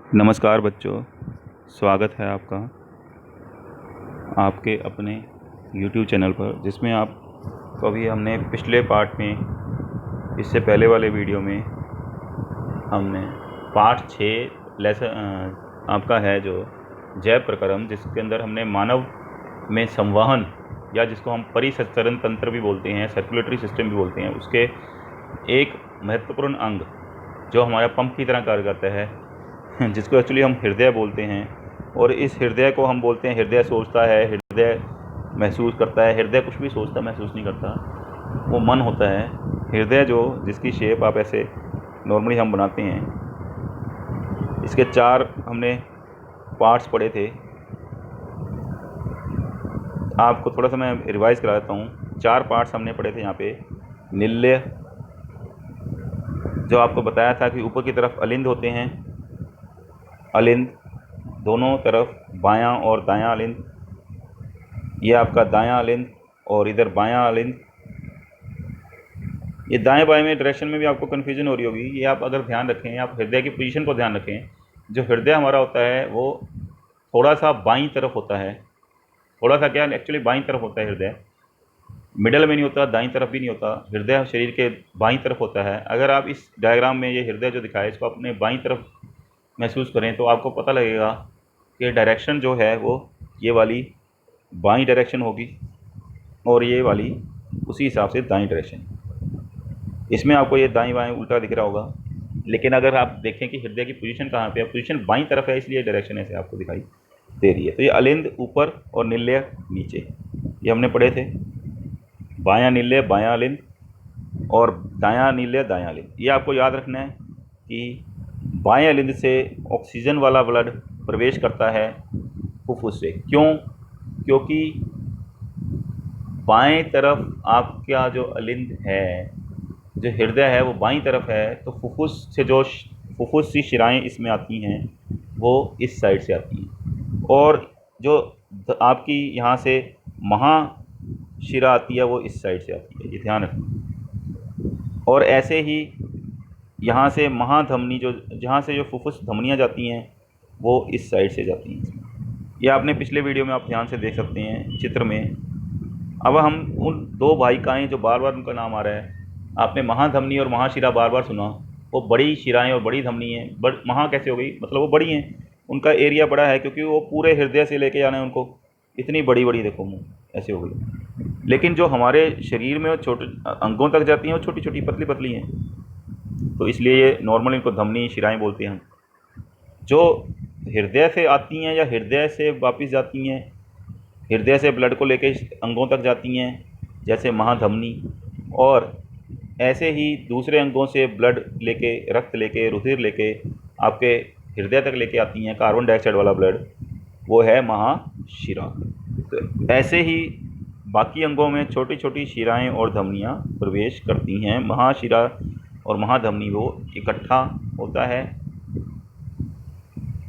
नमस्कार बच्चों, स्वागत है आपका आपके अपने YouTube चैनल पर, जिसमें आपको अभी हमने पिछले पार्ट में, इससे पहले वाले वीडियो में हमने पार्ट 6 लेसन आपका है जो जैव प्रक्रम, जिसके अंदर हमने मानव में संवहन या जिसको हम परिसंचरण तंत्र भी बोलते हैं, सर्कुलेटरी सिस्टम भी बोलते हैं, उसके एक महत्वपूर्ण अंग जो हमारा पंप की तरह कार्य करता है, जिसको एक्चुअली हम हृदय बोलते हैं। और इस हृदय को हम बोलते हैं, हृदय सोचता है, हृदय महसूस करता है। हृदय कुछ भी सोचता महसूस नहीं करता, वो मन होता है। हृदय जो जिसकी शेप आप ऐसे नॉर्मली हम बनाते हैं, इसके 4 हमने पार्ट्स पढ़े थे। आपको थोड़ा सा मैं रिवाइज़ करा देता हूँ। 4 पार्ट्स हमने पढ़े थे यहाँ पे। निल्य, जो आपको बताया था कि ऊपर की तरफ अलिंद होते हैं, अलिंद दोनों तरफ बायां और दायां अलिंद, ये आपका दायां अलिंद और इधर बायां अलिंद। ये दाएं बाएं में डायरेक्शन में भी आपको कन्फ्यूजन हो रही होगी, ये आप अगर ध्यान रखें, आप हृदय की पोजीशन को ध्यान रखें। जो हृदय हमारा होता है वो थोड़ा सा बाईं तरफ होता है, थोड़ा सा क्या एक्चुअली बाईं तरफ होता है हृदय, मिडल में नहीं होता, दाईं तरफ भी नहीं होता। हृदय शरीर के बाईं तरफ होता है। अगर आप इस डायग्राम में ये हृदय जो दिखाया है, इसको अपने बाईं तरफ महसूस करें तो आपको पता लगेगा कि डायरेक्शन जो है वो ये वाली बाईं डायरेक्शन होगी और ये वाली उसी हिसाब से दाईं डायरेक्शन। इसमें आपको ये दाईं बाएं उल्टा दिख रहा होगा, लेकिन अगर आप देखें कि हृदय की पोजीशन कहाँ पे है, पोजीशन बाईं तरफ है, इसलिए डायरेक्शन ऐसे आपको दिखाई दे रही है। तो ये अलिंद ऊपर और निल्य नीचे, ये हमने पढ़े थे। बायां निल्य बायां अलिंद और दायां निल्य दायां अलिंद। ये आपको याद रखना है कि बाएं अलिंद से ऑक्सीजन वाला ब्लड प्रवेश करता है फुफ्फुस से। क्यों? क्योंकि बाएं तरफ आपका जो अलिंद है, जो हृदय है, वो बाईं तरफ है, तो फुफ्फुस से जो फुफ्फुस सी शिराएँ इसमें आती हैं वो इस साइड से आती हैं, और जो आपकी यहाँ से महाशिरा आती है वो इस साइड से आती है, ये ध्यान रखना। और ऐसे ही यहाँ से महाधमनी, जो जहाँ से जो फुफ्फुस धमनियाँ जाती हैं वो इस साइड से जाती हैं इसमें। ये आपने पिछले वीडियो में आप ध्यान से देख सकते हैं चित्र में। अब हम उन 2 वाहिकाएँ जो बार बार उनका नाम आ रहा है, आपने महाधमनी और महाशिरा बार बार सुना, वो बड़ी शिराएँ और बड़ी धमनी हैं। महा कैसे हो गई, मतलब वो बड़ी हैं, उनका एरिया बड़ा है, क्योंकि वो पूरे हृदय से लेके जाना है उनको, इतनी बड़ी बड़ी देखो मुँह ऐसे हो गई। लेकिन जो हमारे शरीर में वो छोटे अंगों तक जाती हैं वो छोटी छोटी पतली पतली हैं, तो इसलिए ये नॉर्मल इनको धमनी शिराएँ बोलते हैं। जो हृदय से आती हैं या हृदय से वापस जाती हैं, हृदय से ब्लड को लेके अंगों तक जाती हैं, जैसे महाधमनी, और ऐसे ही दूसरे अंगों से ब्लड लेके, रक्त लेके, रुधिर लेके आपके हृदय तक लेके आती हैं, कार्बन डाइऑक्साइड वाला ब्लड, वो है महाशिरा। तो ऐसे ही बाकी अंगों में छोटी छोटी शिराएँ और धमनियाँ प्रवेश करती हैं। महाशिरा और महाधमनी वो इकट्ठा होता है।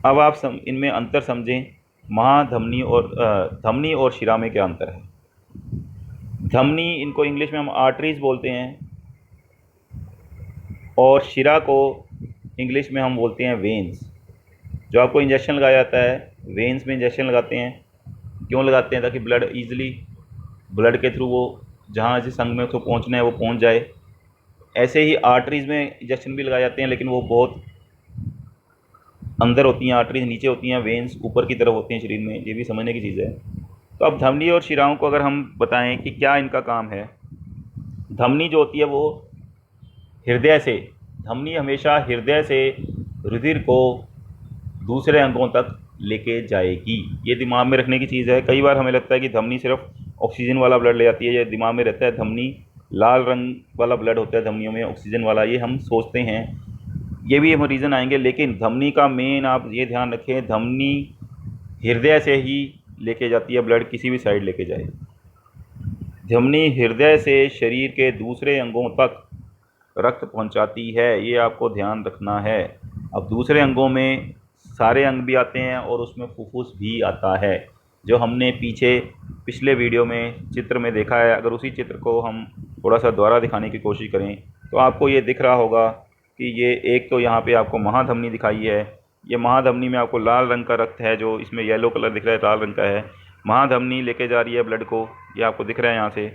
अब आप इनमें अंतर समझें। महाधमनी और धमनी और शिरा में क्या अंतर है? धमनी, इनको इंग्लिश में हम आर्टरीज बोलते हैं, और शिरा को इंग्लिश में हम बोलते हैं वेन्स। जो आपको इंजेक्शन लगाया जाता है, वेन्स में इंजेक्शन लगाते हैं, क्यों लगाते हैं? ताकि ब्लड ईजिली, ब्लड के थ्रू वो जहाँ जिस अंग में उसको पहुँचना है वो पहुँच जाए। ऐसे ही आर्टरीज़ में इंजेक्शन भी लगाए जाते हैं, लेकिन वो बहुत अंदर होती हैं। आर्टरीज नीचे होती हैं, वेन्स ऊपर की तरफ होते हैं शरीर में, ये भी समझने की चीज़ है। तो अब धमनी और शिराओं को अगर हम बताएं कि क्या इनका काम है। धमनी जो होती है वो हृदय से, धमनी हमेशा हृदय से रुधिर को दूसरे अंगों तक लेके जाएगी, ये दिमाग में रखने की चीज़ है। कई बार हमें लगता है कि धमनी सिर्फ ऑक्सीजन वाला ब्लड ले जाती है, ये दिमाग में रहता है। धमनी लाल रंग वाला ब्लड होता है धमनियों में, ऑक्सीजन वाला, ये हम सोचते हैं, ये भी हम रीज़न आएंगे। लेकिन धमनी का मेन आप ये ध्यान रखें, धमनी हृदय से ही लेके जाती है ब्लड, किसी भी साइड लेके जाए। धमनी हृदय से शरीर के दूसरे अंगों तक रक्त पहुंचाती है, ये आपको ध्यान रखना है। अब दूसरे अंगों में सारे अंग भी आते हैं और उसमें फुफ्फुस भी आता है, जो हमने पिछले वीडियो में चित्र में देखा है। अगर उसी चित्र को हम थोड़ा सा दोबारा दिखाने की कोशिश करें तो आपको ये दिख रहा होगा कि ये एक तो यहाँ पे आपको महाधमनी दिखाई है, ये महाधमनी में आपको लाल रंग का रक्त है, जो इसमें येलो कलर दिख रहा है, लाल रंग का है। महाधमनी लेके जा रही है ब्लड को, ये आपको दिख रहा है यहाँ से,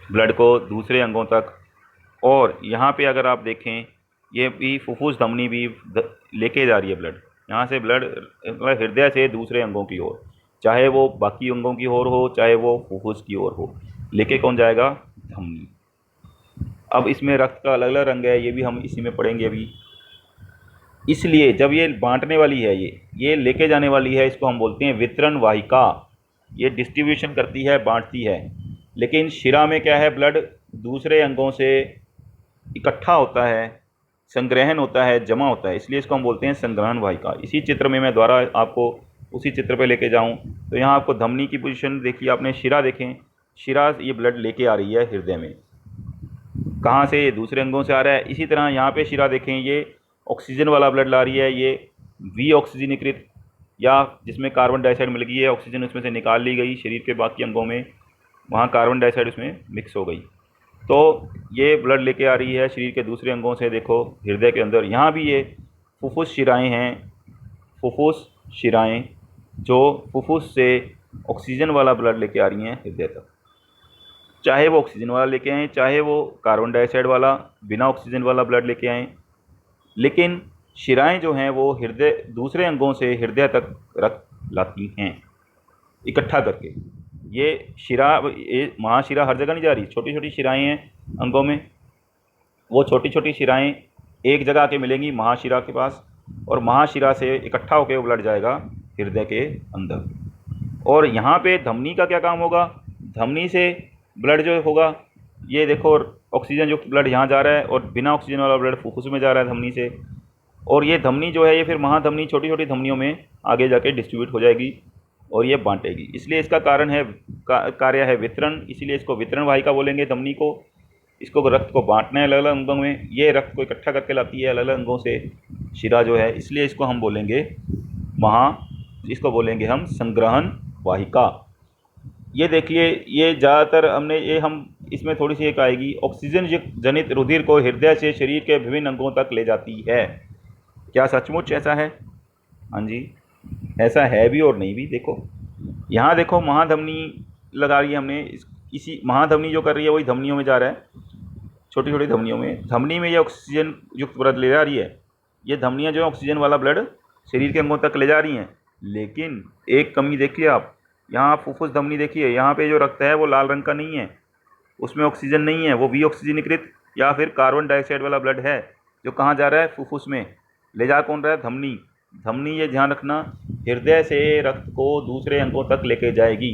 ब्लड को दूसरे अंगों तक। और यहाँ पे अगर आप देखें, ये भी फुफ्फुस धमनी भी लेके जा रही है ब्लड, यहाँ से ब्लड हृदय से दूसरे अंगों की ओर, चाहे वो बाकी अंगों की ओर हो, चाहे वो फुफ्फुस की ओर हो, लेके कौन जाएगा? धमनी। अब इसमें रक्त का अलग अलग रंग है, ये भी हम इसी में पढ़ेंगे अभी। इसलिए जब ये बांटने वाली है, ये लेके जाने वाली है, इसको हम बोलते हैं वितरण वाहिका। ये डिस्ट्रीब्यूशन करती है, बांटती है। लेकिन शिरा में क्या है? ब्लड दूसरे अंगों से इकट्ठा होता है, संग्रहण होता है, जमा होता है, इसलिए इसको हम बोलते हैं संग्रहण वाहिका। इसी चित्र में मैं द्वारा आपको उसी चित्र पे लेके जाऊं तो यहाँ आपको धमनी की पोजीशन देखिए आपने, शिरा देखें, शिरा ये ब्लड लेके आ रही है हृदय में, कहाँ से? ये दूसरे अंगों से आ रहा है। इसी तरह यहाँ पे शिरा देखें, ये ऑक्सीजन वाला ब्लड ला रही है, ये वी ऑक्सीजनीकृत, या जिसमें कार्बन डाइऑक्साइड मिल गई है, ऑक्सीजन उसमें से निकाल ली गई शरीर के बाकी अंगों में, वहाँ कार्बन डाइऑक्साइड उसमें मिक्स हो गई, तो ये ब्लड लेके आ रही है शरीर के दूसरे अंगों से। देखो हृदय के अंदर यहाँ भी ये फुफ्फुस शिराएँ हैं, फुफ्फुस शिराएँ जो फुफ्फुस से ऑक्सीजन वाला ब्लड लेके आ रही हैं हृदय तक, चाहे वो ऑक्सीजन वाला लेके आएँ, चाहे वो कार्बन डाइऑक्साइड वाला बिना ऑक्सीजन वाला ब्लड लेके आएँ। लेकिन शिराएँ जो हैं वो हृदय दूसरे अंगों से हृदय तक रक्त लाती हैं इकट्ठा करके। ये शिरा, ये महाशिरा हर जगह नहीं जा रही, छोटी छोटी शिराएँ हैं अंगों में, वो छोटी छोटी शिराएँ एक जगह आके मिलेंगी महाशिरा के पास, और महाशिरा से इकट्ठा होकर वो ब्लड जाएगा हृदय के अंदर। और यहाँ पे धमनी का क्या काम होगा? धमनी से ब्लड जो होगा, ये देखो ऑक्सीजन युक्त ब्लड यहाँ जा रहा है, और बिना ऑक्सीजन वाला ब्लड फुफ्फुस में जा रहा है धमनी से, और ये धमनी जो है ये फिर महाधमनी छोटी छोटी धमनियों में आगे जाके डिस्ट्रीब्यूट हो जाएगी और ये बांटेगी। इसलिए इसका कारण है कार्य है वितरण, इसीलिए इसको वितरण वाहिका बोलेंगे धमनी को। इसको रक्त को बांटना है अलग अलग अंगों में, ये रक्त को इकट्ठा करके लाती है अलग अलग अंगों से शिरा जो है, इसलिए इसको हम बोलेंगे इसको बोलेंगे हम संग्रहण वाहिका। ये देखिए, ये ज़्यादातर हमने ये हम इसमें थोड़ी सी एक आएगी, ऑक्सीजन जनित रुधिर को हृदय से शरीर के विभिन्न अंगों तक ले जाती है। क्या सचमुच ऐसा है? हाँ जी, ऐसा है भी और नहीं भी। देखो यहाँ देखो, महाधमनी लगा रही है हमने, इसी महाधमनी जो कर रही है वही धमनियों में जा रहा है, छोटी छोटी धमनियों में। धमनी में ये ऑक्सीजन युक्त ब्लड ले जा रही है, ये धमनियाँ जो है ऑक्सीजन वाला ब्लड शरीर के अंगों तक ले जा रही हैं। लेकिन एक कमी देखिए आप, यहाँ आप फुफ्फुस धमनी देखिए, यहाँ पे जो रक्त है वो लाल रंग का नहीं है, उसमें ऑक्सीजन नहीं है, वो वी ऑक्सीजनीकृत या फिर कार्बन डाइऑक्साइड वाला ब्लड है, जो कहाँ जा रहा है? फुफ्फुस में। ले जा कौन रहा है? धमनी। धमनी, ये ध्यान रखना, हृदय से रक्त को दूसरे अंगों तक लेके जाएगी,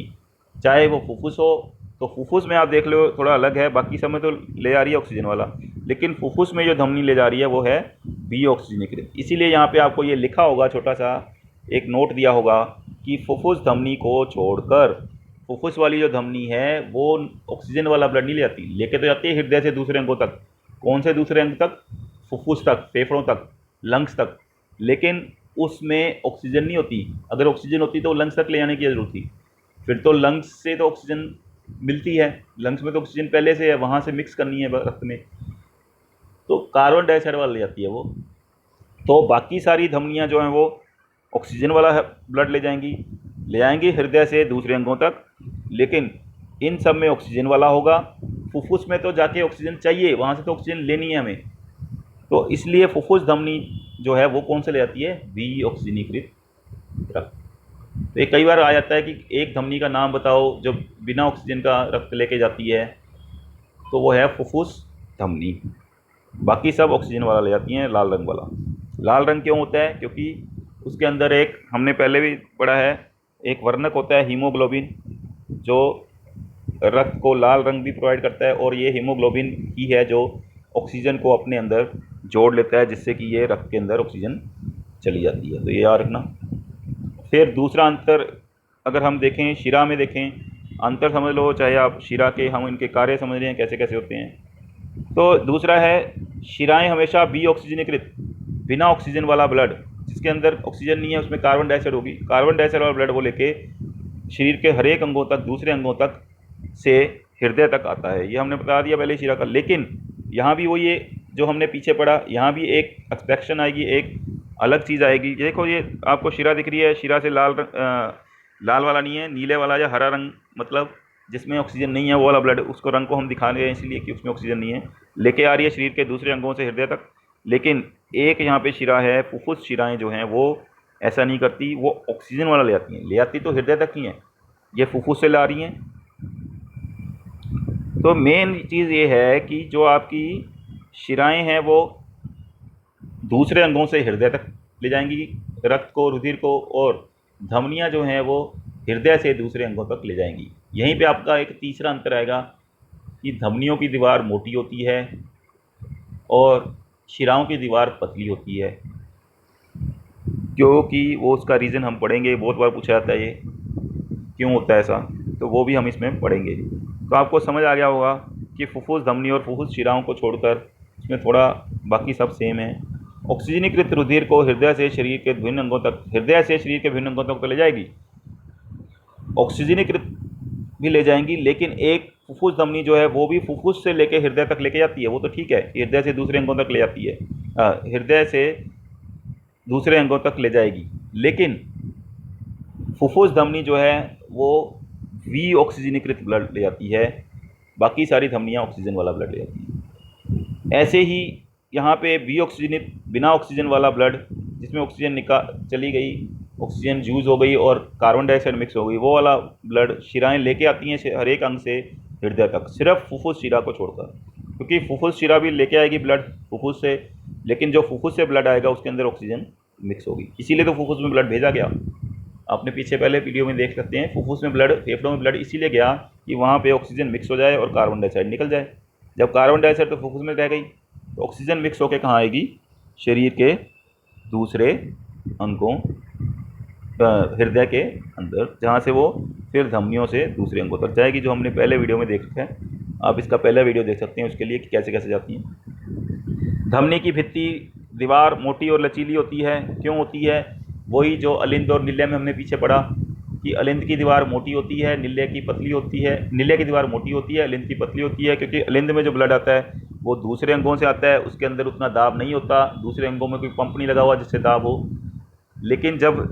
चाहे वो फुफ्फुस हो, तो फुफ्फुस में आप देख लो थोड़ा अलग है, बाकी सब में तो ले जा रही है ऑक्सीजन वाला, लेकिन फुफ्फुस में जो धमनी ले जा रही है वो है वी ऑक्सीजनीकृत। इसीलिए यहाँ पे आपको ये लिखा होगा, छोटा सा एक नोट दिया होगा कि फुफ्फुस धमनी को छोड़कर फुफ्फुस वाली जो धमनी है वो ऑक्सीजन वाला ब्लड नहीं ले जाती, लेके तो जाती है हृदय से दूसरे अंगों तक। कौन से दूसरे अंग तक? फुफ्फुस तक, फेफड़ों तक, लंग्स तक, लेकिन उसमें ऑक्सीजन नहीं होती। अगर ऑक्सीजन होती तो लंग्स तक ले जाने की जरूरत थी, फिर तो लंग्स से तो ऑक्सीजन मिलती है, लंग्स में तो ऑक्सीजन पहले से है, वहाँ से मिक्स करनी है रक्त में, तो कार्बन डाइऑक्साइड वाला ले जाती है वो। तो बाकी सारी धमनियाँ जो हैं वो ऑक्सीजन वाला ब्लड ले जाएंगी हृदय से दूसरे अंगों तक, लेकिन इन सब में ऑक्सीजन वाला होगा। फुफ्फुस में तो जाके ऑक्सीजन चाहिए, वहाँ से तो ऑक्सीजन लेनी है हमें, तो इसलिए फुफ्फुस धमनी जो है वो कौन से ले जाती है? वी ऑक्सीजनीकृत रक्त। तो ये कई बार आ जाता है कि एक धमनी का नाम बताओ जो बिना ऑक्सीजन का रक्त लेके जाती है, तो वो है फुफ्फुस धमनी, बाकी सब ऑक्सीजन वाला ले जाती हैं, लाल रंग वाला। लाल रंग क्यों होता है? क्योंकि उसके अंदर एक, हमने पहले भी पढ़ा है, एक वर्णक होता है हीमोग्लोबिन, जो रक्त को लाल रंग भी प्रोवाइड करता है, और ये हीमोग्लोबिन ही है जो ऑक्सीजन को अपने अंदर जोड़ लेता है, जिससे कि ये रक्त के अंदर ऑक्सीजन चली जाती है। तो ये याद रखना। फिर दूसरा अंतर अगर हम देखें, शिरा में देखें, अंतर समझ लो, चाहे आप शिरा के हम इनके कार्य समझ रहे हैं कैसे कैसे होते हैं। तो दूसरा है, शिराएँ हमेशा बी ऑक्सीजनीकृत, बिना ऑक्सीजन वाला ब्लड, जिसके अंदर ऑक्सीजन नहीं है उसमें कार्बन डाइऑक्साइड होगी, कार्बन डाइऑक्साइड वाला ब्लड वो लेके शरीर के हर एक अंगों तक, दूसरे अंगों तक से हृदय तक आता है। ये हमने बता दिया पहले शिरा का। लेकिन यहाँ भी वो, ये जो हमने पीछे पढ़ा, यहाँ भी एक एक्सपेक्शन आएगी, एक अलग चीज़ आएगी। देखो ये आपको शिरा दिख रही है, शिरा से लाल वाला नहीं है, नीले वाला या हरा रंग, मतलब जिसमें ऑक्सीजन नहीं है वो वाला ब्लड, उसको रंग को हम दिखा रहे हैं इसलिए कि उसमें ऑक्सीजन नहीं है, लेके आ रही है शरीर के दूसरे अंगों से हृदय तक। लेकिन एक यहाँ पे शिरा है, फुफ्फुस शिराएँ जो हैं वो ऐसा नहीं करती, वो ऑक्सीजन वाला ले आती हैं। ले आती तो हृदय तक ही हैं, ये फुफ्फुस से ला रही हैं। तो मेन चीज़ ये है कि जो आपकी शिराएँ हैं वो दूसरे अंगों से हृदय तक ले जाएंगी रक्त को, रुधिर को, और धमनियाँ जो हैं वो हृदय से दूसरे अंगों तक ले जाएंगी। यहीं पे आपका एक तीसरा अंतर आएगा कि धमनियों की दीवार मोटी होती है और शिराओं की दीवार पतली होती है। क्योंकि वो उसका रीज़न हम पढ़ेंगे, बहुत बार पूछा जाता है ये क्यों होता है ऐसा, तो वो भी हम इसमें पढ़ेंगे। तो आपको समझ आ गया होगा कि फुफ्फुस धमनी और फुफ्फुस शिराओं को छोड़कर इसमें थोड़ा बाकी सब सेम है। ऑक्सीजनीकृत रुधिर को हृदय से शरीर के विभिन्न अंगों तक, हृदय से शरीर के विभिन्न अंगों तक तो ले जाएगी, ऑक्सीजनीकृत भी ले जाएंगी, लेकिन एक फुफ्फुस धमनी जो है वो भी फुफ्फुस से लेके हृदय तक लेके जाती है। वो तो ठीक है, हृदय से दूसरे अंगों तक ले जाती है, हृदय से दूसरे अंगों तक ले जाएगी, लेकिन फुफ्फुस धमनी जो है वो वी ऑक्सीजनीकृत ब्लड ले जाती है, बाकी सारी धमनियाँ ऑक्सीजन वाला ब्लड ले जाती हैं। ऐसे ही यहाँ पे वी ऑक्सीजनित बिना ऑक्सीजन वाला ब्लड, जिसमें ऑक्सीजन चली गई, ऑक्सीजन यूज़ हो गई और कार्बन डाइऑक्साइड मिक्स हो गई, वो वाला ब्लड शिराएँ लेके आती हैं हर एक अंग से हृदय तक, सिर्फ फुफ्फुस शिरा को छोड़कर। क्योंकि फुफ्फुस शिरा भी लेके आएगी ब्लड फुफ्फुस से, लेकिन जो फुफ्फुस से ब्लड आएगा उसके अंदर ऑक्सीजन मिक्स होगी, इसीलिए तो फुफ्फुस में ब्लड भेजा गया। आपने पीछे पहले वीडियो में देख सकते हैं, फुफ्फुस में ब्लड, फेफड़ों में ब्लड इसीलिए गया कि वहाँ पे ऑक्सीजन मिक्स हो जाए और कार्बन डाइऑक्साइड निकल जाए। जब कार्बन डाइऑक्साइड तो फुफ्फुस में रह गई, तो ऑक्सीजन मिक्स होकर कहाँ आएगी, शरीर के दूसरे अंगों, हृदय के अंदर, जहाँ से वो फिर धमनियों से दूसरे अंगों तक जाएगी, जो हमने पहले वीडियो में देख रखा है। आप इसका पहला वीडियो देख सकते हैं उसके लिए कि कैसे कैसे जाती हैं। धमनी की भित्ति दीवार मोटी और लचीली होती है। क्यों होती है? वही जो अलिंद और नीले में हमने पीछे पढ़ा कि अलिंद की दीवार मोटी होती है, नीले की पतली होती है। नीले की दीवार मोटी होती है, अलिंद की पतली होती है, क्योंकि अलिंद में जो ब्लड आता है वो दूसरे अंगों से आता है, उसके अंदर उतना दाब नहीं होता, दूसरे अंगों में कोई पंप नहीं लगा हुआ जिससे दाब हो। लेकिन जब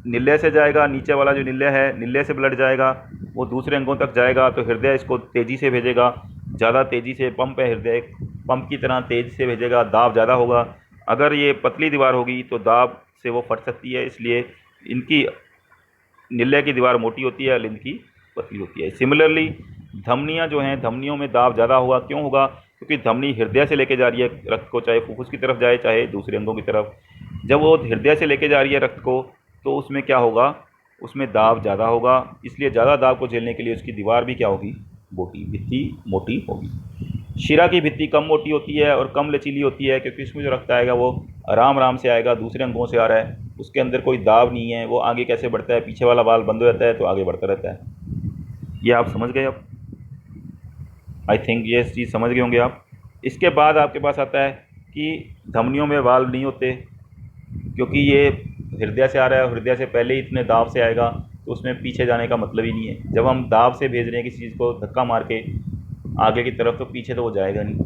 नीले से जाएगा, नीचे वाला जो नीले है, नीले से ब्लड जाएगा, वो दूसरे अंगों तक जाएगा, तो हृदय इसको तेज़ी से भेजेगा, ज़्यादा तेज़ी से, पंप है हृदय, पंप की तरह तेज़ी से भेजेगा, दाब ज़्यादा होगा। अगर ये पतली दीवार होगी तो दाब से वो फट सकती है, इसलिए इनकी नीले की दीवार मोटी होती है, अलिंद की पतली होती है। सिमिलरली धमनियाँ जो हैं, धमनियों में दाब ज़्यादा होगा। क्यों होगा? क्योंकि धमनी हृदय से लेके जा रही है रक्त को, चाहे फुफ्फुस की तरफ जाए चाहे दूसरे अंगों की तरफ। जब वो हृदय से लेके जा रही है रक्त को, तो उसमें क्या होगा, उसमें दाब ज़्यादा होगा, इसलिए ज़्यादा दाब को झेलने के लिए उसकी दीवार भी क्या होगी, मोटी, भित्ति मोटी होगी। शिरा की भित्ति कम मोटी होती है और कम लचीली होती है, क्योंकि इसमें जो रक्त आएगा वो आराम आराम से आएगा, दूसरे अंगों से आ रहा है, उसके अंदर कोई दाब नहीं है, वो आगे कैसे बढ़ता है, पीछे वाला बाल बंद हो जाता है तो आगे बढ़ता रहता है। ये आप समझ गए अब? आई थिंक ये चीज़ समझ गए होंगे आप। इसके बाद आपके पास आता है कि धमनियों में वाल्व नहीं होते, क्योंकि ये हृदय से आ रहा है, हृदय से पहले ही इतने दाब से आएगा, तो उसमें पीछे जाने का मतलब ही नहीं है। जब हम दाब से भेज रहे हैं किसी चीज़ को धक्का मार के आगे की तरफ, तो पीछे तो वो जाएगा नहीं।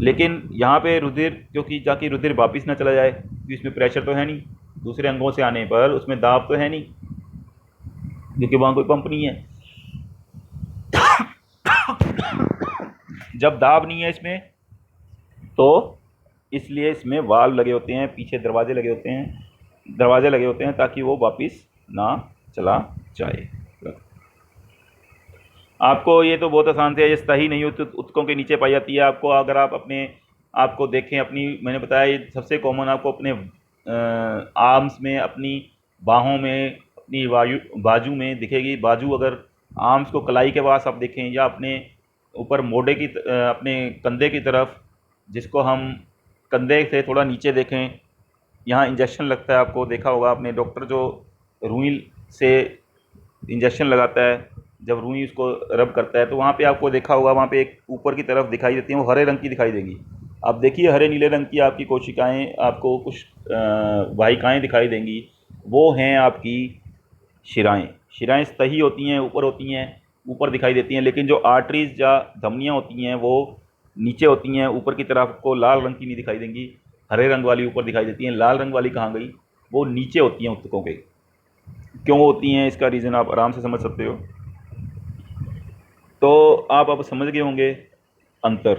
लेकिन यहाँ पे रुधिर, क्योंकि ताकि रुधिर वापस ना चला जाए, क्योंकि इसमें प्रेशर तो है नहीं, दूसरे अंगों से आने पर उसमें दाब तो है नहीं, क्योंकि वहाँ कोई पंप नहीं है। जब दाब नहीं है इसमें, तो इसलिए इसमें वाल्व लगे होते हैं, पीछे दरवाजे लगे होते हैं, ताकि वो वापस ना चला जाए। आपको ये तो बहुत आसान से, ये सही नहीं होती, उत्तकों के नीचे पाई जाती है। आपको अगर आप अपने आपको देखें, अपनी, मैंने बताया ये सबसे कॉमन, आपको अपने आर्म्स में, अपनी बाहों में, अपनी बाजू में दिखेगी। बाजू अगर आर्म्स को कलाई के पास आप देखें, या अपने ऊपर मोढे की अपने कंधे की तरफ, जिसको हम कंधे से थोड़ा नीचे देखें, यहाँ इंजेक्शन लगता है, आपको देखा होगा आपने, डॉक्टर जो रुई से इंजेक्शन लगाता है, जब रुई उसको रब करता है, तो वहाँ पे आपको देखा होगा, वहाँ पे एक ऊपर की तरफ दिखाई देती हैं, वो हरे रंग की दिखाई देंगी। आप देखिए, हरे नीले रंग की आपकी कोशिकाएं, आपको कुछ वाहिकाएँ दिखाई देंगी, वो हैं आपकी शिराएँ। शिराएँ सही होती हैं, ऊपर होती हैं, ऊपर दिखाई देती हैं, लेकिन जो आर्टरीज या धमनियाँ होती हैं वो नीचे होती हैं, ऊपर की तरफ आपको लाल रंग की नहीं दिखाई देंगी। हरे रंग वाली ऊपर दिखाई देती हैं, लाल रंग वाली कहाँ गई, वो नीचे होती हैं ऊतकों के। क्यों होती हैं इसका रीज़न आप आराम से समझ सकते हो। तो आप अब समझ गए होंगे अंतर।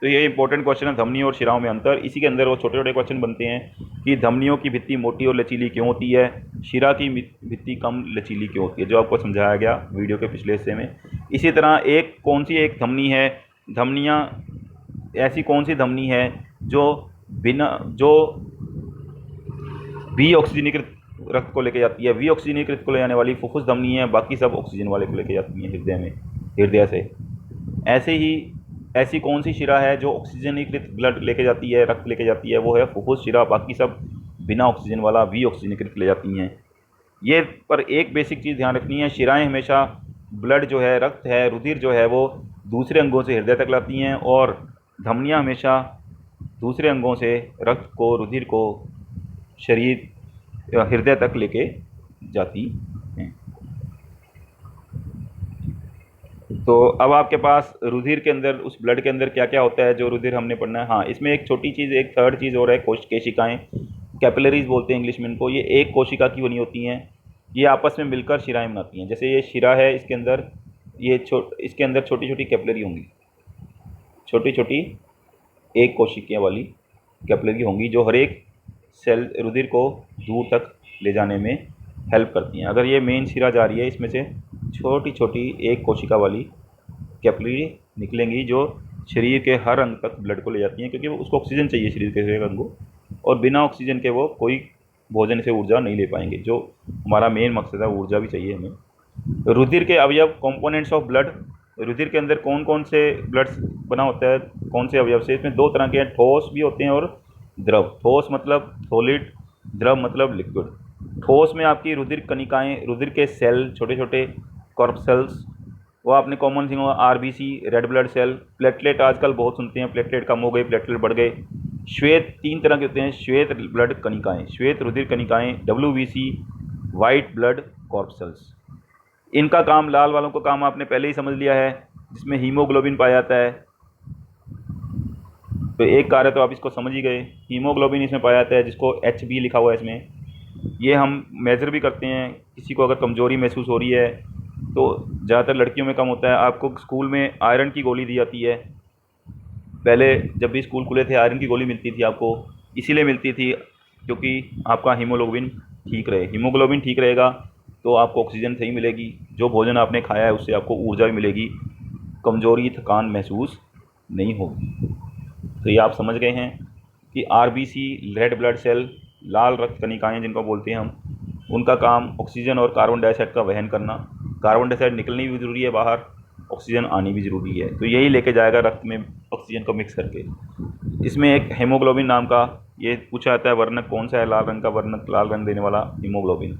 तो ये इंपॉर्टेंट क्वेश्चन है, धमनी और शिराओं में अंतर। इसी के अंदर वो छोटे छोटे क्वेश्चन बनते हैं कि धमनियों की भित्ति मोटी और लचीली क्यों होती है, शिरा की भित्ति कम लचीली क्यों होती है, जो आपको समझाया गया वीडियो के पिछले हिस्से में। इसी तरह एक कौन सी एक धमनी है, धमनियाँ ऐसी कौन सी धमनी है जो जो वी ऑक्सीजनीकृत रक्त को लेके जाती है, वी ऑक्सीजनीकृत को ले जाने वाली फुफ्फुस धमनी है, बाकी सब ऑक्सीजन वाले को लेके जाती हैं हृदय में, हृदय से। ऐसे ही ऐसी कौन सी शिरा है जो ऑक्सीजनीकृत ब्लड लेके जाती है, रक्त लेके जाती है, वो है फुफ्फुस शिरा, बाकी सब बिना ऑक्सीजन वाला वी ऑक्सीजनीकृत ले जाती हैं। ये पर एक बेसिक चीज़ ध्यान रखनी है, शिराएं हमेशा ब्लड जो है, रक्त है, रुधिर जो है, वो दूसरे अंगों से हृदय तक लाती हैं, और धमनियाँ हमेशा दूसरे अंगों से रक्त को, रुधिर को शरीर हृदय तक लेके जाती हैं। तो अब आपके पास रुधिर के अंदर, उस ब्लड के अंदर क्या क्या होता है जो रुधिर हमने पढ़ना है। हाँ, इसमें एक छोटी चीज़, एक थर्ड चीज़ और है, केशिकाएँ, कैपिलरीज बोलते हैं इंग्लिश में इनको। ये एक कोशिका की बनी होती हैं, ये आपस में मिलकर शिराएँ बनाती हैं। जैसे ये शिरा है, इसके अंदर इसके अंदर छोटी छोटी कैपिलरी होंगी, छोटी छोटी एक कोशिका वाली कैपिलरी होंगी, जो हर एक सेल रुधिर को दूर तक ले जाने में हेल्प करती हैं। अगर ये मेन शिरा जा रही है, इसमें से छोटी छोटी एक कोशिका वाली कैपिलरी निकलेंगी जो शरीर के हर अंग तक ब्लड को ले जाती हैं, क्योंकि उसको ऑक्सीजन चाहिए शरीर के हर एक अंग को, और बिना ऑक्सीजन के वो कोई भोजन से ऊर्जा नहीं ले पाएंगे, जो हमारा मेन मकसद है, ऊर्जा भी चाहिए हमें। रुधिर के अवयव, कंपोनेंट्स ऑफ ब्लड। रुधिर के अंदर कौन कौन से ब्लड बना होता है, कौन से अवयव से, इसमें दो तरह के हैं, ठोस भी होते हैं और द्रव। ठोस मतलब सॉलिड, द्रव मतलब लिक्विड। ठोस में आपकी रुधिर कणिकाएँ, रुधिर के सेल, छोटे छोटे कॉर्पसेल्स, वो आपने कॉमन थिंग होगा, RBC, red blood cell. Platelet आजकल बहुत सुनते हैं, प्लेटलेट कम हो गए, प्लेटलेट बढ़ गए। श्वेत, तीन तरह के होते हैं, श्वेत ब्लड कणिकाएँ, श्वेत रुधिर कणिकाएँ, डब्ल्यूबीसी, वाइट ब्लड कॉर्पसेल्स। इनका काम, लाल वालों का काम आपने पहले ही समझ लिया है, जिसमें हीमोग्लोबिन पाया जाता है। तो एक कार्य तो आप इसको समझ ही गए, हीमोग्लोबिन इसमें पाया जाता है, जिसको HB लिखा हुआ है इसमें। ये हम मेज़र भी करते हैं, किसी को अगर कमज़ोरी महसूस हो रही है, तो ज़्यादातर लड़कियों में कम होता है। आपको स्कूल में आयरन की गोली दी जाती है, पहले जब भी स्कूल खुले थे आयरन की गोली मिलती थी आपको, इसीलिए मिलती थी क्योंकि आपका हीमोग्लोबिन ठीक रहे। हीमोग्लोबिन ठीक रहेगा तो आपको ऑक्सीजन सही मिलेगी, जो भोजन आपने खाया है उससे आपको ऊर्जा भी मिलेगी, कमज़ोरी, थकान महसूस नहीं होगी। तो ये आप समझ गए हैं कि आरबीसी, रेड ब्लड सेल, लाल रक्त कणिकाएँ जिनको बोलते हैं हम, उनका काम ऑक्सीजन और कार्बन डाइऑक्साइड का वहन करना। कार्बन डाइऑक्साइड निकलनी भी ज़रूरी है बाहर, ऑक्सीजन आनी भी ज़रूरी है, तो यही लेके जाएगा रक्त में ऑक्सीजन को मिक्स करके। इसमें एक हेमोग्लोबिन नाम का, ये पूछा जाता है वर्णक कौन सा है, लाल रंग का वर्णक, लाल रंग देने वाला हीमोग्लोबिन,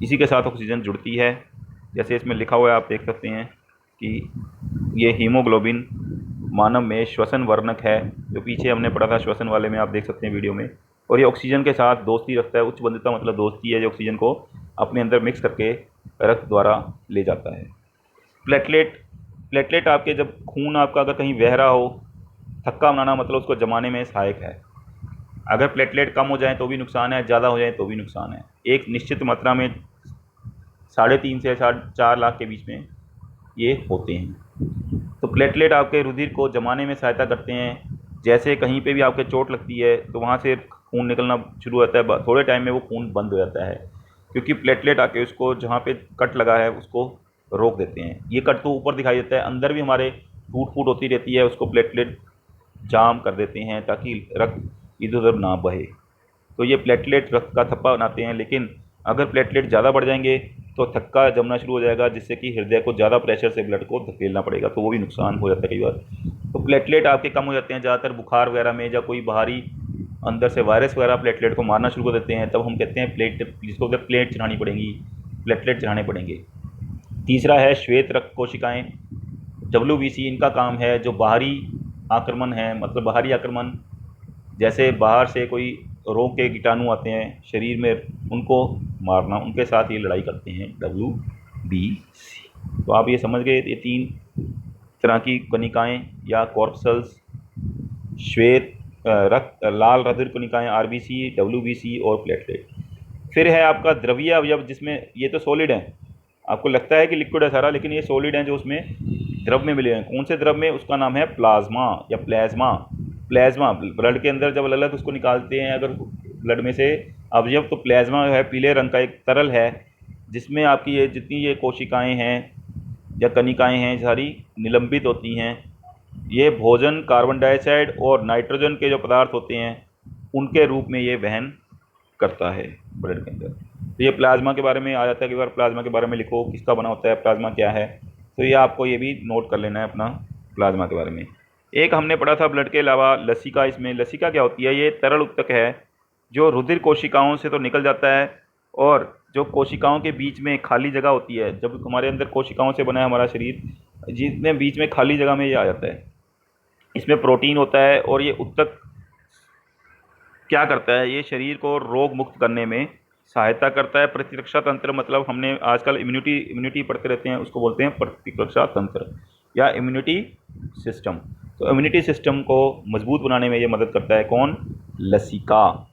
इसी के साथ ऑक्सीजन जुड़ती है। जैसे इसमें लिखा हुआ है, आप देख सकते हैं कि ये हीमोग्लोबिन मानव में श्वसन वर्णक है, जो पीछे हमने पढ़ा था श्वसन वाले में, आप देख सकते हैं वीडियो में। और ये ऑक्सीजन के साथ दोस्ती रखता है, उच्च बंधुता मतलब दोस्ती है, जो ऑक्सीजन को अपने अंदर मिक्स करके रक्त द्वारा ले जाता है। प्लेटलेट आपके, जब खून आपका अगर कहीं बह रहा हो, थक्का बनाना मतलब उसको जमाने में सहायक है। अगर प्लेटलेट कम हो जाए तो भी नुकसान है, ज़्यादा हो जाए तो भी नुकसान है। एक निश्चित मात्रा में 3.5 से 4 लाख के बीच में ये होते हैं। तो प्लेटलेट आपके रुधिर को जमाने में सहायता करते हैं। जैसे कहीं पे भी आपके चोट लगती है तो वहाँ से खून निकलना शुरू होता है, थोड़े टाइम में वो खून बंद हो जाता है, क्योंकि प्लेटलेट आके उसको, जहाँ पे कट लगा है उसको रोक देते हैं। ये कट तो ऊपर दिखाई देता है, अंदर भी हमारे टूट फूट होती रहती है, उसको प्लेटलेट जाम कर देते हैं ताकि रक्त इधर उधर ना बहे। तो ये प्लेटलेट रक्त का थप्पा बनाते हैं, लेकिन अगर प्लेटलेट ज़्यादा बढ़ जाएंगे तो थक्का जमना शुरू हो जाएगा, जिससे कि हृदय को ज़्यादा प्रेशर से ब्लड को धकेलना पड़ेगा, तो वो भी नुकसान हो जाता है कई बार। तो प्लेटलेट आपके कम हो जाते हैं ज़्यादातर बुखार वगैरह में, या कोई बाहरी अंदर से वायरस वगैरह प्लेटलेट को मारना शुरू कर देते हैं, तब हम कहते हैं जिसको प्लेट चढ़ानी पड़ेंगी, प्लेटलेट चढ़ाने पड़ेंगे। तीसरा है श्वेत रक्त कोशिकाएँ, WBC। इनका काम है जो बाहरी आक्रमण है, मतलब बाहरी आक्रमण, जैसे बाहर से कोई रोग के कीटाणु आते हैं शरीर में, उनको मारना, उनके साथ ये लड़ाई करते हैं WBC। तो आप ये समझ गए, ये 3 तरह की कणिकाएँ या कॉर्पसेल्स, श्वेत रक्त लाल रधिर कणिकाएँ आरबीसी, डब्ल्यूबीसी और प्लेटलेट। फिर है आपका द्रवीय अवयव, जिसमें ये तो सॉलिड है, आपको लगता है कि लिक्विड है सारा, लेकिन ये सॉलिड हैं जो उसमें द्रव में मिले हैं। कौन से द्रव में? उसका नाम है प्लाज्मा या प्लाज्मा। प्लाज्मा ब्लड के अंदर जब अलग अलग उसको निकालते हैं अगर ब्लड में से अवयव, तो प्लाज्मा है पीले रंग का एक तरल है, जिसमें आपकी ये जितनी ये कोशिकाएं हैं या कणिकाएं हैं सारी निलंबित होती हैं। ये भोजन, कार्बन डाइऑक्साइड और नाइट्रोजन के जो पदार्थ होते हैं उनके रूप में ये वहन करता है ब्लड के अंदर। तो ये प्लाज्मा के बारे में आ जाता है। कई बार प्लाज्मा के बारे में लिखो, किसका बना होता है, प्लाज्मा क्या है, तो ये आपको ये भी नोट कर लेना है अपना प्लाज्मा के बारे में। एक हमने पढ़ा था ब्लड के अलावा लसिका। इसमें लसिका क्या होती है? ये तरल उत्तक है जो रुधिर कोशिकाओं से तो निकल जाता है, और जो कोशिकाओं के बीच में खाली जगह होती है, जब हमारे अंदर कोशिकाओं से बना है हमारा शरीर, जिसमें बीच में खाली जगह में ये आ जाता है, इसमें प्रोटीन होता है। और ये उत्तक क्या करता है? ये शरीर को रोग मुक्त करने में सहायता करता है। प्रतिरक्षा तंत्र, मतलब हमने आजकल इम्यूनिटी पढ़ते रहते हैं, उसको बोलते हैं प्रतिरक्षा तंत्र या इम्यूनिटी सिस्टम। तो इम्यूनिटी सिस्टम को मजबूत बनाने में ये मदद करता है। कौन? लसिका।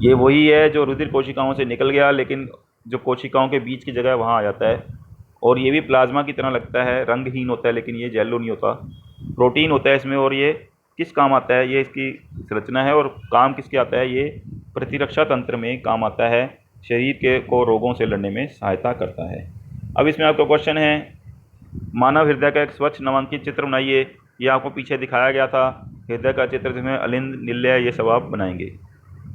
ये वही है जो रुधिर कोशिकाओं से निकल गया, लेकिन जो कोशिकाओं के बीच की जगह है वहाँ आ जाता है, और ये भी प्लाज्मा की तरह लगता है, रंगहीन होता है, लेकिन ये जेलो नहीं होता, प्रोटीन होता है इसमें। और ये किस काम आता है? ये इसकी संरचना है, और काम किसके आता है? ये प्रतिरक्षा तंत्र में काम आता है, शरीर के को रोगों से लड़ने में सहायता करता है। अब इसमें आपका क्वेश्चन है, मानव हृदय का एक स्वच्छ नामांकित चित्र बनाइए। ये आपको पीछे दिखाया गया था हृदय का चित्र, जिसमें अलिंद, निलय, ये सब आप बनाएंगे।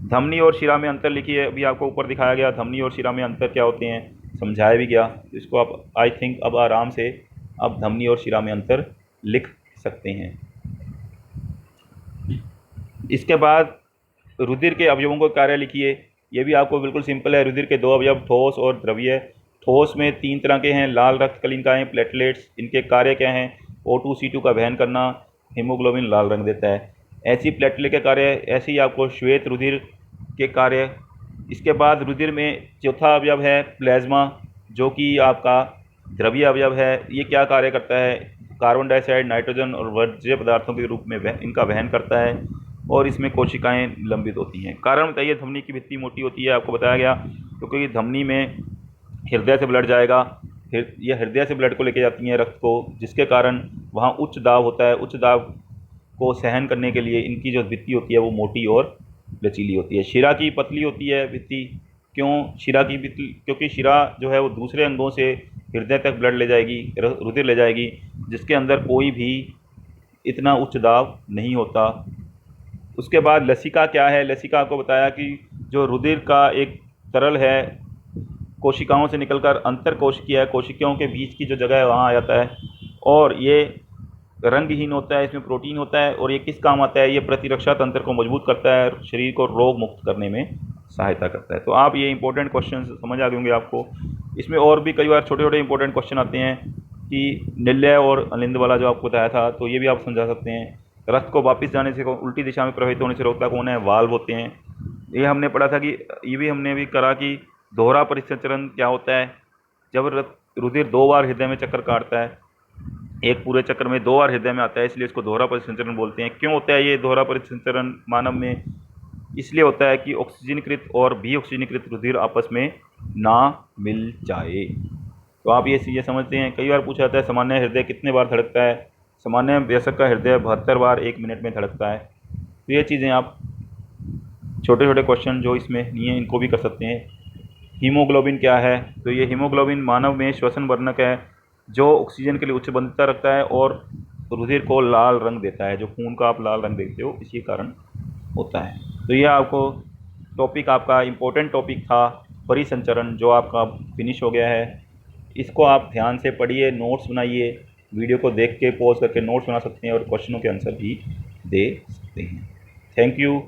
धमनी और शिरा में अंतर लिखिए। अभी आपको ऊपर दिखाया गया धमनी और शिरा में अंतर क्या होते हैं, समझाया भी गया। इसको आप आई थिंक अब आराम से आप धमनी और शिरा में अंतर लिख सकते हैं। इसके बाद रुधिर के अवयवों को कार्य लिखिए। ये भी आपको बिल्कुल सिंपल है। रुधिर के दो अवयव, ठोस और द्रवीय। ठोस में 3 तरह के हैं, लाल रक्त कणिकाएं, प्लेटलेट्स। इनके कार्य क्या हैं? O2 C2 का वहन करना, हीमोग्लोबिन लाल रंग देता है। ऐसी प्लेटलेट के कार्य, ऐसे ही आपको श्वेत रुधिर के कार्य। इसके बाद रुधिर में चौथा अवयव है प्लाज्मा, जो कि आपका द्रवीय अवयव है। ये क्या कार्य करता है? कार्बन डाइऑक्साइड, नाइट्रोजन और वर्ज्य पदार्थों के रूप में इनका वहन करता है, और इसमें कोशिकाएं लंबित होती हैं। कारण बताइए। धमनी की भित्ति मोटी होती है, आपको बताया गया, क्योंकि धमनी में हृदय से ब्लड जाएगा, ये हृदय से ब्लड को लेके जाती हैं, रक्त को, जिसके कारण वहाँ उच्च दाब होता है। उच्च दाब को सहन करने के लिए इनकी जो भित्ति होती है वो मोटी और लचीली होती है। शिरा की पतली होती है भित्ति। क्यों शिरा की भित्ति? क्योंकि शिरा जो है वो दूसरे अंगों से हृदय तक ब्लड ले जाएगी, रुधिर ले जाएगी, जिसके अंदर कोई भी इतना उच्च दाब नहीं होता। उसके बाद लसिका क्या है? लसिका आपको बताया कि जो रुधिर का एक तरल है, कोशिकाओं से निकलकर अंतर कोशिकीय है, कोशिकाओं के बीच की जो जगह है वहाँ आ जाता है, और ये रंगहीन होता है, इसमें प्रोटीन होता है। और ये किस काम आता है? ये प्रतिरक्षा तंत्र को मजबूत करता है, शरीर को रोग मुक्त करने में सहायता करता है। तो आप ये इंपॉर्टेंट क्वेश्चन समझ आ गए होंगे आपको। इसमें और भी कई बार छोटे छोटे इंपॉर्टेंट क्वेश्चन आते हैं कि निलय और अलिंद वाला जो आपको बताया था, तो ये भी आप समझा सकते हैं। रक्त को वापस जाने से, उल्टी दिशा में प्रवाहित होने से रोकता कौन है? वाल्व होते हैं। ये हमने पढ़ा था कि ये भी हमने भी करा कि दोहरा परिसंचरण क्या होता है? जब रुधिर 2 बार हृदय में चक्कर काटता है, एक पूरे चक्कर में 2 बार हृदय में आता है, इसलिए इसको दोहरा परिसंचरण बोलते हैं। क्यों होता है ये दोहरा परिसंचरण मानव में? इसलिए होता है कि ऑक्सीजनीकृत और विऑक्सीजनीकृत रुधिर आपस में ना मिल जाए। तो आप ये चीज़ें समझते हैं। कई बार पूछा जाता है सामान्य हृदय कितने बार धड़कता है? सामान्य वयस्क का हृदय 72 बार 1 मिनट में धड़कता है। तो ये चीज़ें आप छोटे छोटे क्वेश्चन जो इसमें नहीं है इनको भी कर सकते हैं। हीमोग्लोबिन क्या है? तो ये हीमोग्लोबिन मानव में श्वसन वर्णक है, जो ऑक्सीजन के लिए उच्च बंधुता रखता है और रुधिर को लाल रंग देता है। जो खून का आप लाल रंग देखते हो, इसी कारण होता है। तो ये आपको टॉपिक, आपका इम्पोर्टेंट टॉपिक था परिसंचरण, जो आपका फिनिश हो गया है। इसको आप ध्यान से पढ़िए, नोट्स बनाइए, वीडियो को देख के पॉज करके नोट्स बना सकते हैं और क्वेश्चनों के आंसर भी दे सकते हैं। Thank you.